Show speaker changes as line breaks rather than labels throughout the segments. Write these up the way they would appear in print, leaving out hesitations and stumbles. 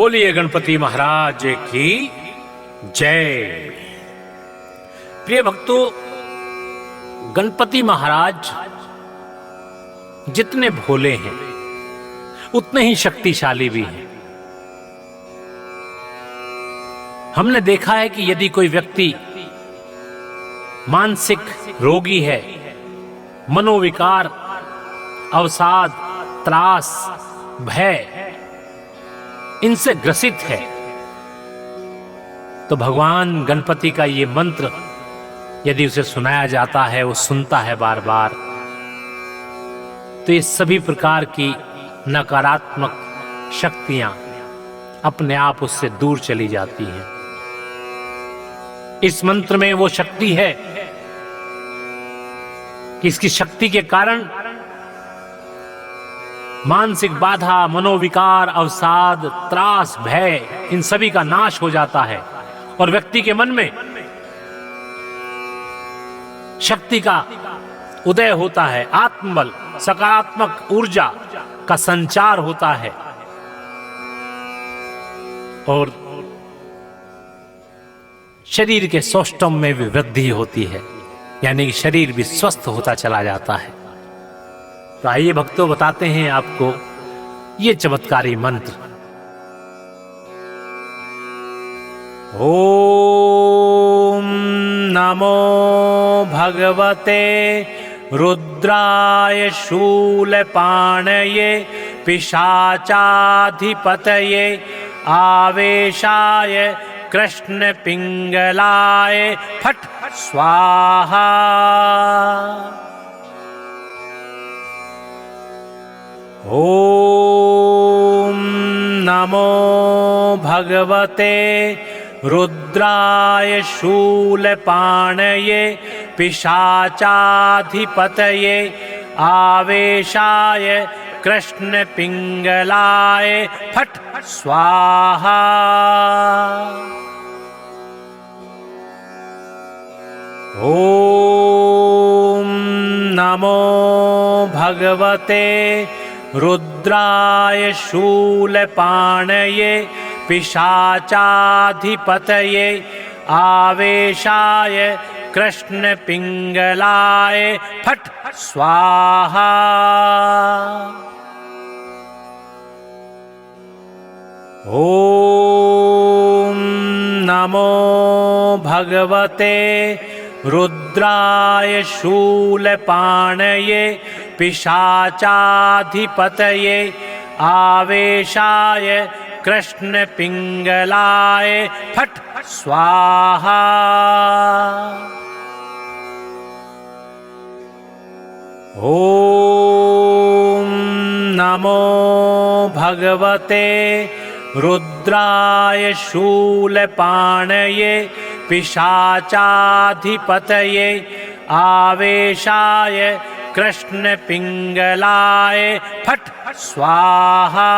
बोलिए गणपति महाराज की जय। प्रिय भक्तों, गणपति महाराज जितने भोले हैं उतने ही शक्तिशाली भी हैं। हमने देखा है कि यदि कोई व्यक्ति मानसिक रोगी है, मनोविकार, अवसाद, त्रास, भय इनसे ग्रसित है, तो भगवान गणपति का ये मंत्र यदि उसे सुनाया जाता है, वो सुनता है बार बार, तो ये सभी प्रकार की नकारात्मक शक्तियां अपने आप उससे दूर चली जाती हैं। इस मंत्र में वो शक्ति है कि इसकी शक्ति के कारण मानसिक बाधा, मनोविकार, अवसाद, त्रास, भय इन सभी का नाश हो जाता है और व्यक्ति के मन में शक्ति का उदय होता है, आत्मबल, सकारात्मक ऊर्जा का संचार होता है और शरीर के सौष्ठव में भी वृद्धि होती है, यानी कि शरीर भी स्वस्थ होता चला जाता है। तो आइए भक्तों, बताते हैं आपको ये चमत्कारी मंत्र। ओम नमो भगवते रुद्राय शूलपाणये पिशाचाधिपतये आवेशाय कृष्ण पिंगलाय फट स्वाहा। ओम नमो भगवते रुद्राय शूलपाणये पिशाचाधिपतये आवेशाय कृष्ण पिंगलाय फट स्वाहा। ओम नमो भगवते रुद्राय शूलपाणये पिशाचाधिपतये आवेशाय कृष्ण पिंगलाय फट स्वाहा। ओम नमो भगवते रुद्राय शूलपाणये पिशाचाधिपतये आवेशाय कृष्ण पिंगलाय फट स्वाहा। ओम नमो भगवते रुद्राय शूलपाणये पिशाचाधिपतये आवेशाय कृष्ण पिंगलाय फट स्वाहा।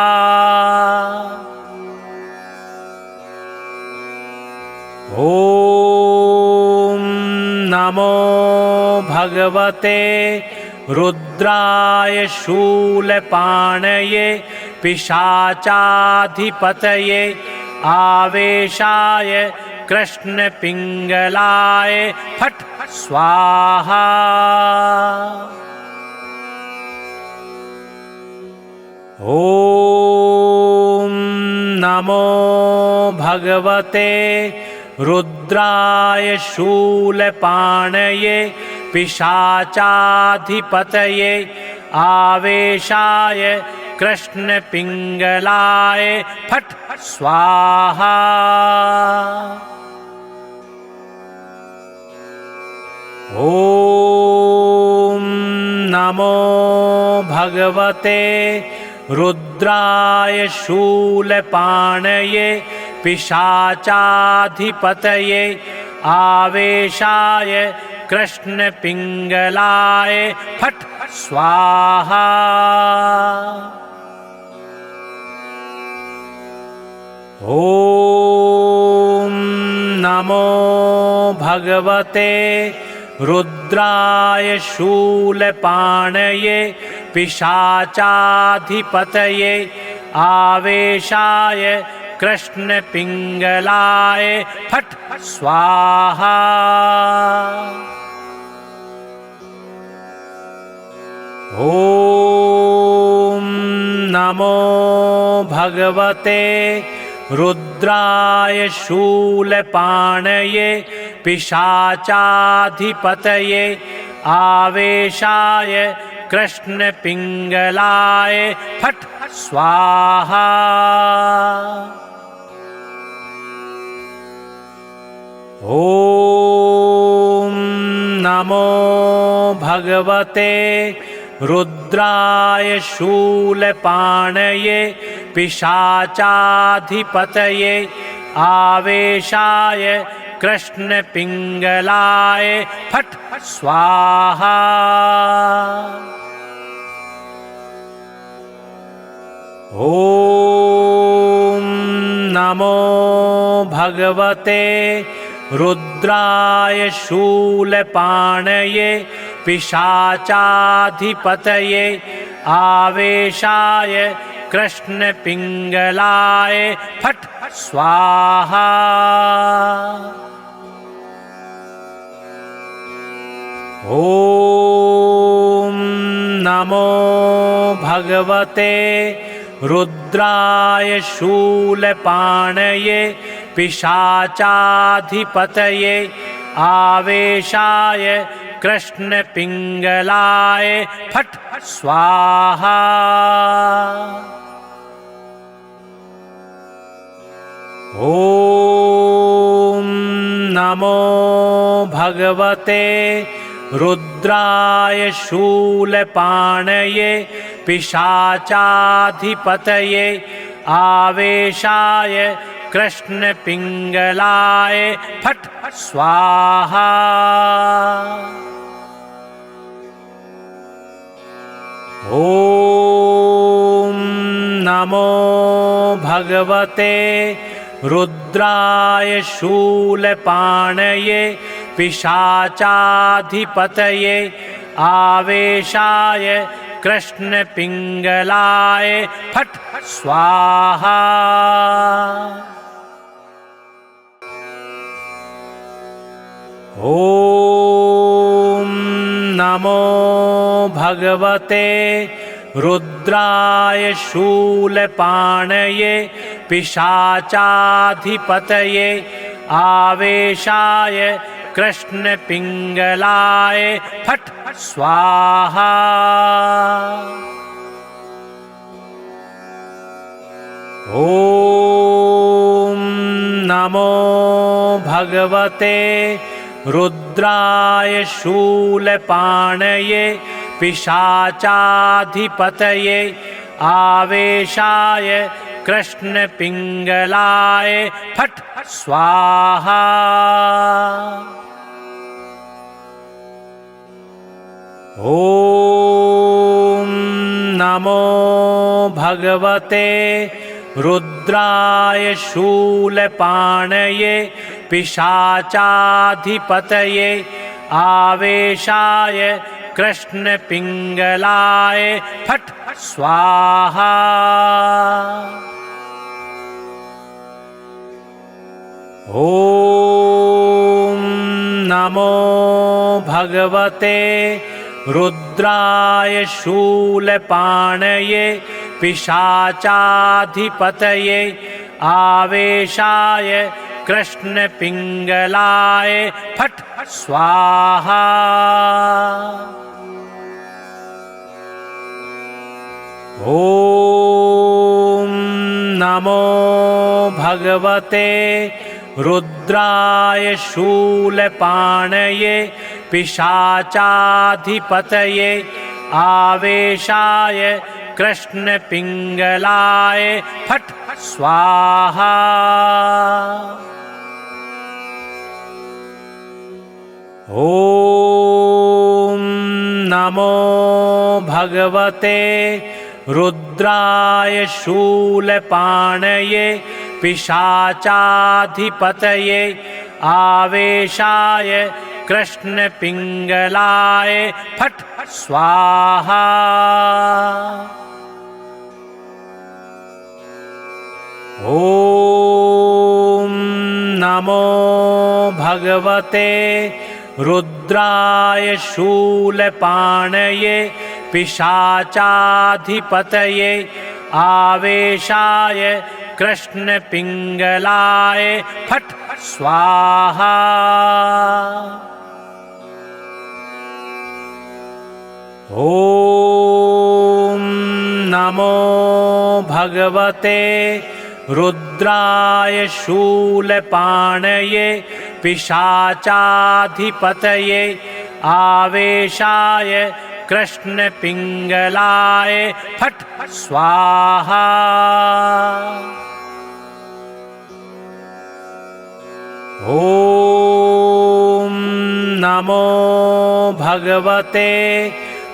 ओम नमो भगवते रुद्राय शूलपाणये पिशाचाधिपतये आवेशाय कृष्ण पिंगलाय फट स्वाहा। ओम नमो भगवते रुद्राय शूलपाणये पिशाचाधिपतये आवेशाय कृष्ण पिंगलाय फट स्वाहा। ओम नमो भगवते रुद्राय शूलपाणये पिशाचाधिपतये आवेशाय कृष्ण पिंगलाय फट स्वाहा। ओम नमो भगवते रुद्राय शूलपाणये पिशाचाधिपतये आवेशाय कृष्ण पिंगलाय फट स्वाहा। ओम नमो भगवते रुद्राय शूलपाणये पिशाचाधिपतये आवेशाय कृष्ण पिंगलाय फट स्वाहा। ओम नमो भगवते रुद्राय शूलपाणये पिशाचाधिपतये आवेशाय कृष्ण पिंगलाय फट स्वाहा। ओम नमो भगवते रुद्राय शूलपाणये पिशाचाधिपतये आवेशाय कृष्ण पिंगलाय फट स्वाहा। ओम नमो भगवते रुद्राय शूलपाणये पिशाचाधिपतये आवेशाय कृष्ण पिंगलाय फट स्वाहा। ओम नमो भगवते रुद्राय शूलपाणये पिशाचाधिपतये आवेशाय कृष्ण पिंगलाय फट स्वाहा। ओम नमो भगवते रुद्राय शूलपाणये पिशाचाधिपतये आवेशाय कृष्ण पिंगलाय फट स्वाहा। ओम नमो भगवते रुद्राय शूलपाणये पिशाचाधिपतये आवेशाय कृष्ण पिंगलाय फट स्वाहा। ओम नमो भगवते रुद्राय शूलपाणये पिशाचाधिपतये आवेशाय कृष्ण पिंगलाय फट स्वाहा। ओम नमो भगवते रुद्राय शूलपाणये पिशाचाधिपतये आवेशाय कृष्ण पिंगलाय फट स्वाहा। ओम नमो भगवते रुद्राय शूलपाणये पिशाचाधिपतये आवेशाय कृष्ण पिंगलाय फट स्वाहा। ओम नमो भगवते रुद्राय शूलपाणये पिशाचाधिपतये आवेशाय कृष्ण पिंगलाय फट स्वाहा। ओम नमो भगवते रुद्राय शूलपाणये पिशाचाधिपतये आवेशाय कृष्ण पिंगलाय फट स्वाहा। ओम नमो भगवते रुद्राय शूलपाणये पिशाचाधिपतये आवेशाय कृष्णपिङ्गलाय फट् स्वाहा। ॐ नमो भगवते रुद्राय शूलपाणये पिशाचाधिपतये आवेशाय कृष्णपिङ्गलाय फट् स्वाहा। ॐ नमो भगवते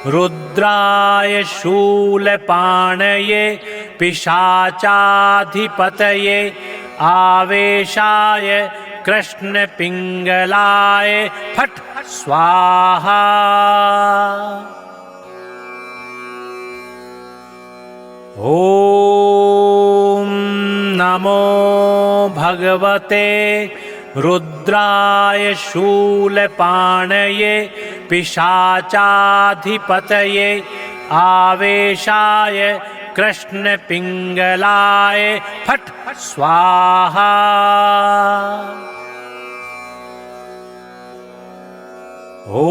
रुद्राय शूलपाणये पिशाचाधिपतये आवेशाय कृष्णपिङ्गलाय फट् स्वाहा। ॐ नमो भगवते रुद्राय शूलपाणये पिशाचाधिपतये आवेशाय कृष्णपिङ्गलाय फट् स्वाहा। ॐ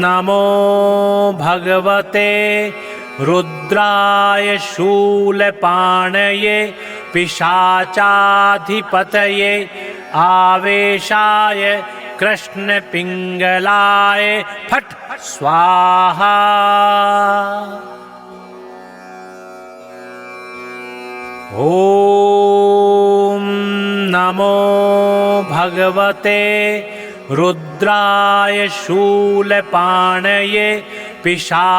नमो भगवते रुद्राय शूलपाणये पिशाचाधिपतये आवेशाय कृष्णपिङ्गलाय फट् स्वाहा। ॐ नमो भगवते रुद्राय शूलपाणये पिशाचाधिपतये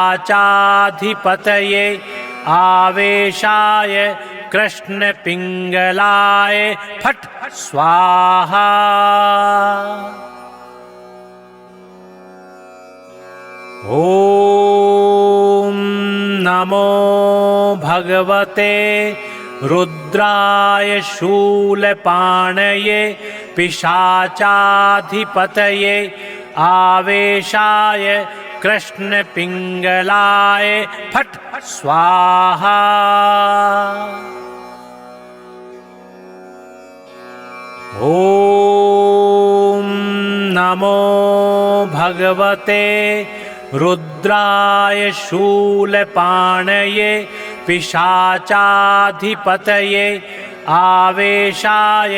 आवेशाय कृष्णपिङ्गलाय फट् स्वाहा। ॐ नमो भगवते रुद्राय शूलपाणये पिशाचाधिपतये आवेशाय कृष्णपिङ्गलाय फट् स्वाहा। ॐ नमो भगवते रुद्राय शूलपाणये पिशाचाधिपतये आवेशाय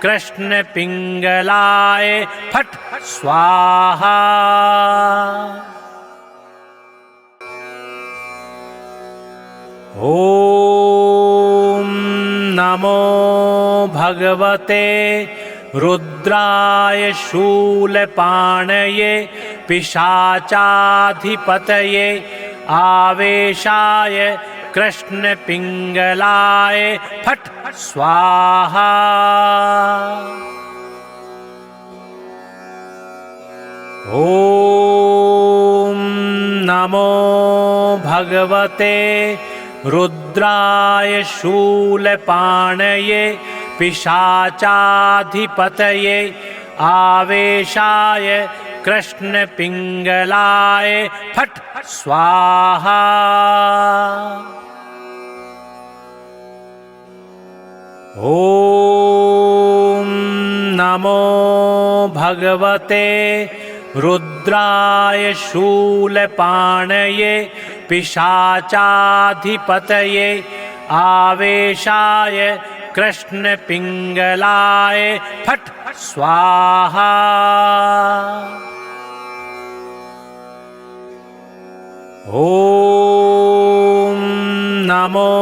कृष्णपिङ्गलाय फट् स्वाहा। ॐ नमो भगवते रुद्राय शूलपाणये पिशाचाधिपतये आवेशाय कृष्णपिङ्गलाय फट् स्वाहा। ॐ नमो भगवते रुद्राय शूलपाणये पिशाचाधिपतये आवेशाय कृष्णपिङ्गलाय फट् स्वाहा। ॐ नमो भगवते रुद्राय शूलपाणये पिशाचाधिपतये आवेशाय कृष्णपिङ्गलाय फट् स्वाहा। ॐ नमो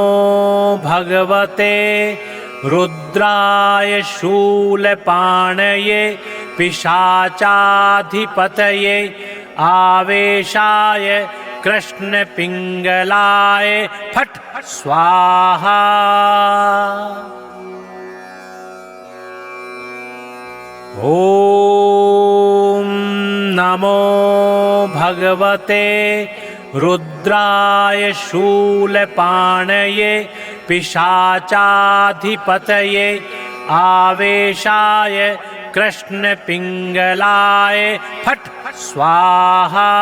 भगवते रुद्राय शूलपाणये पिशाचाधिपतये आवेशाय कृष्णपिङ्गलाय फट् स्वाहा। ॐ नमो भगवते रुद्राय शूलपाणये पिशाचाधिपतये आवेशाय कृष्ण पिंगलाय फट स्वाहा।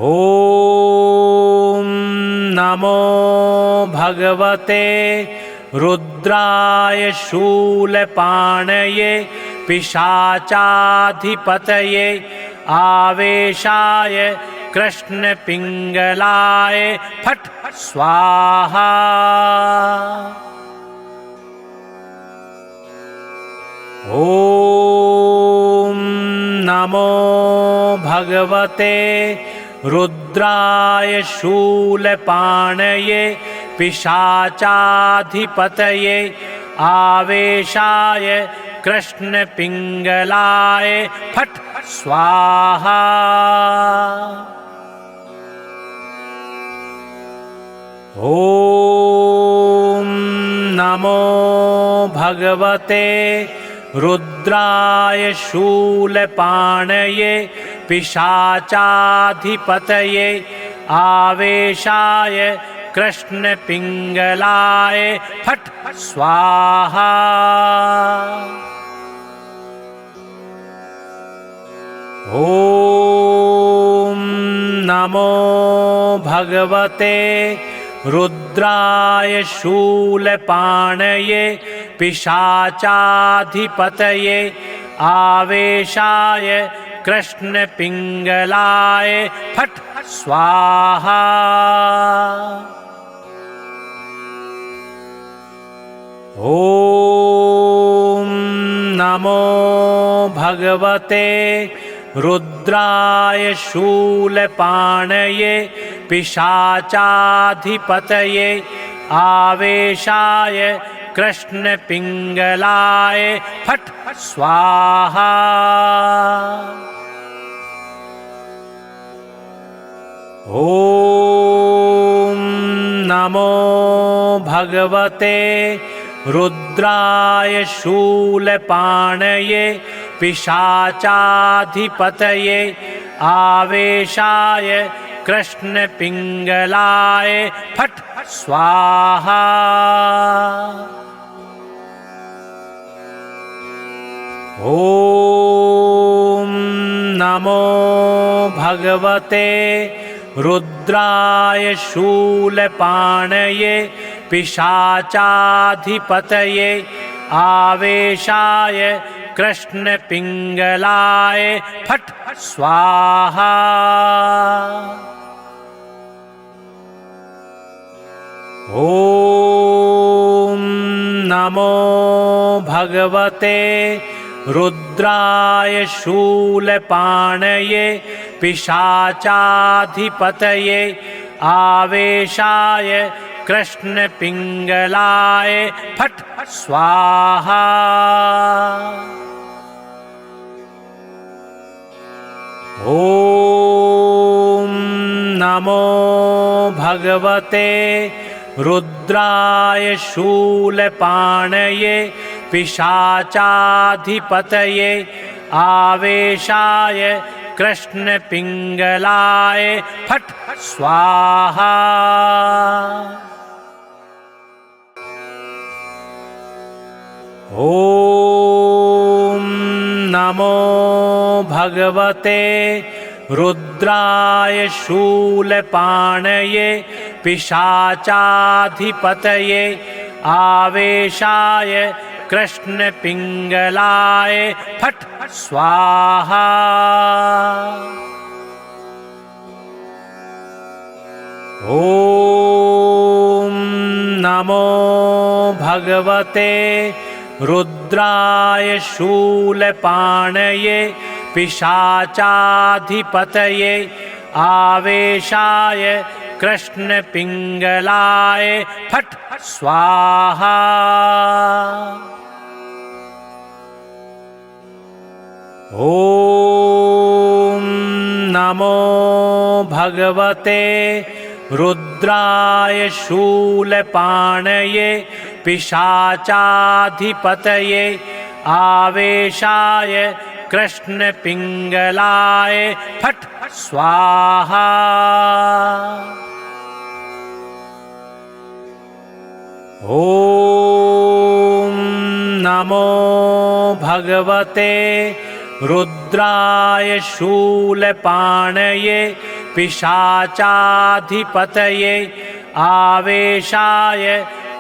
ओम नमो भगवते रुद्राय शूलपाणये पिशाचाधिपतये आवेशाय कृष्ण पिंगलाय फट स्वाहा। ओम नमो भगवते रुद्राय शूलपाणये पिशाचाधिपतये आवेशाय कृष्ण पिंगलाय फट स्वाहा। ओम नमो भगवते रुद्राय शूलपाणये पिशाचाधिपतये आवेशाय कृष्ण पिंगलाय फट स्वाहा। ओम नमो भगवते रुद्राय शूलपाणये पिशाचाधिपतये आवेशाय कृष्ण पिंगलाय फट स्वाहा। ओम नमो भगवते रुद्राय शूलपाणये पिशाचाधिपतये आवेशाय कृष्ण पिंगलाय फट स्वाहा। ओम नमो भगवते रुद्राय शूलपाणये पिशाचाधिपतये आवेशाय कृष्ण पिंगलाय फट स्वाहा। ओम नमो भगवते रुद्राय शूलपाणये पिशाचाधिपतये आवेशाय कृष्ण पिंगलाय फट स्वाहा। ओम नमो भगवते रुद्राय शूलपाणये पिशाचाधिपतये आवेशाय कृष्ण पिंगलाय फट स्वाहा। ओम नमो भगवते रुद्राय शूलपाणये पिशाचाधिपतये आवेशाय कृष्ण पिंगलाय फट स्वाहा। ओम नमो भगवते रुद्राय शूलपाणये पिशाचाधिपतये आवेशाय कृष्ण पिंगलाय फट स्वाहा। ओम नमो भगवते रुद्राय शूलपाणये पिशाचाधिपतये आवेशाय कृष्ण पिंगलाय फट स्वाहा। ओम नमो भगवते रुद्राय शूलपाणये पिशाचाधिपतये आवेशाय कृष्ण पिंगलाय फट स्वाहा। ॐ नमो भगवते रुद्राय शूलपाणये पिशाचाधिपतये आवेशाय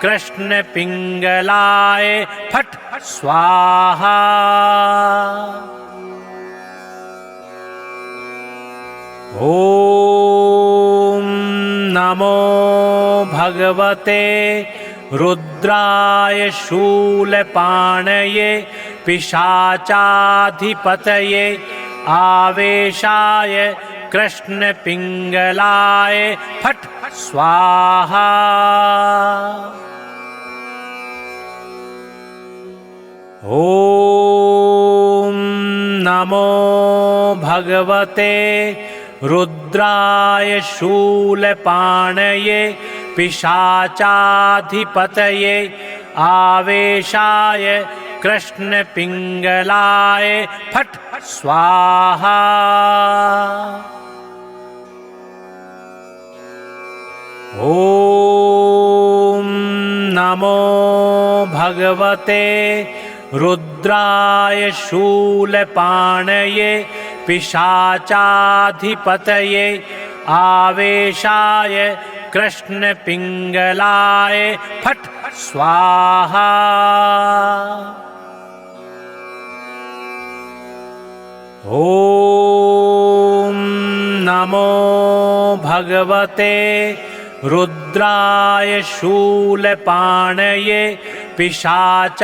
कृष्णपिङ्गलाय फट् स्वाहा। ॐ नमो भगवते रुद्राय शूलपाणये पिशाचाधिपतये आवेशाय कृष्णपिङ्गलाय फट् स्वाहा। ॐ नमो भगवते रुद्राय शूलपाणये पिशाचाधिपतये आवेशाय कृष्णपिङ्गलाय फट् स्वाहा। ॐ नमो भगवते रुद्राय शूलपाणये पिशाचाधिपतये आवेशाय कृष्णपिङ्गलाय फट् स्वाहा। ॐ नमो भगवते रुद्राय शूलपाणये पिशाचाधिपतये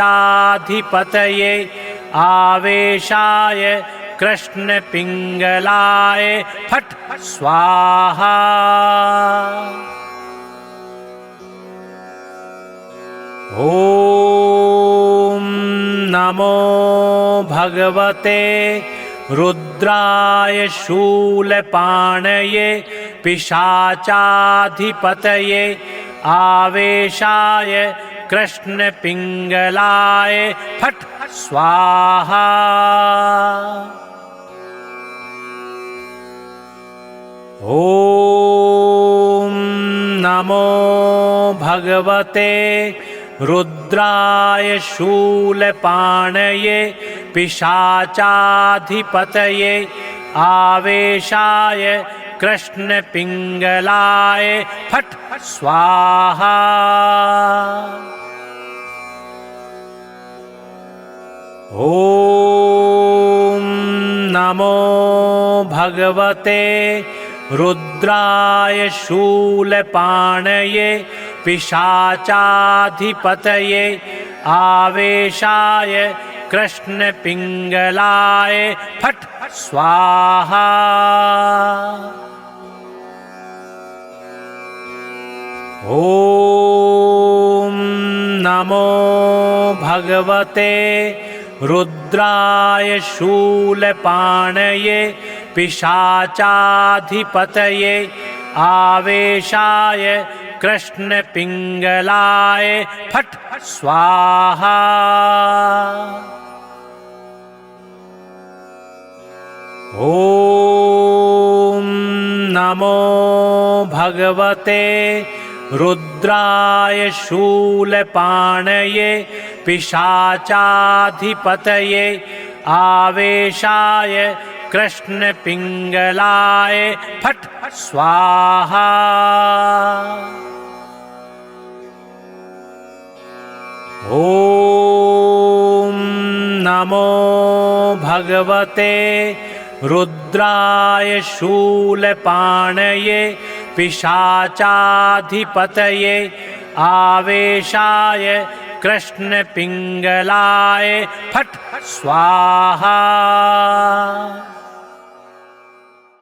आवेशाय कृष्णपिङ्गलाय फट् स्वाहा। ॐ नमो भगवते रुद्राय शूलपाणये पिशाचाधिपतये आवेशाय कृष्णपिङ्गलाय फट् स्वाहा। ॐ नमो भगवते रुद्राय शूलपाणये पिशाचाधिपतये आवेशाय कृष्णपिङ्गलाय फट् स्वाहा। ॐ नमो भगवते रुद्राय शूलपाणये पिशाचाधिपतये आवेशाय कृष्णपिङ्गलाय फट् स्वाहा। ॐ नमो भगवते रुद्राय शूलपाणये पिशाचाधिपतये आवेशाय कृष्णपिङ्गलाय फट् स्वाहा। ॐ नमो भगवते रुद्राय शूलपाणये पिशाचाधिपतये आवेशाय कृष्णपिङ्गलाय फट् स्वाहा। ॐ नमो भगवते रुद्राय शूलपाणये पिशाचाधिपतये आवेशाय कृष्णपिङ्गलाय फट् स्वाहा।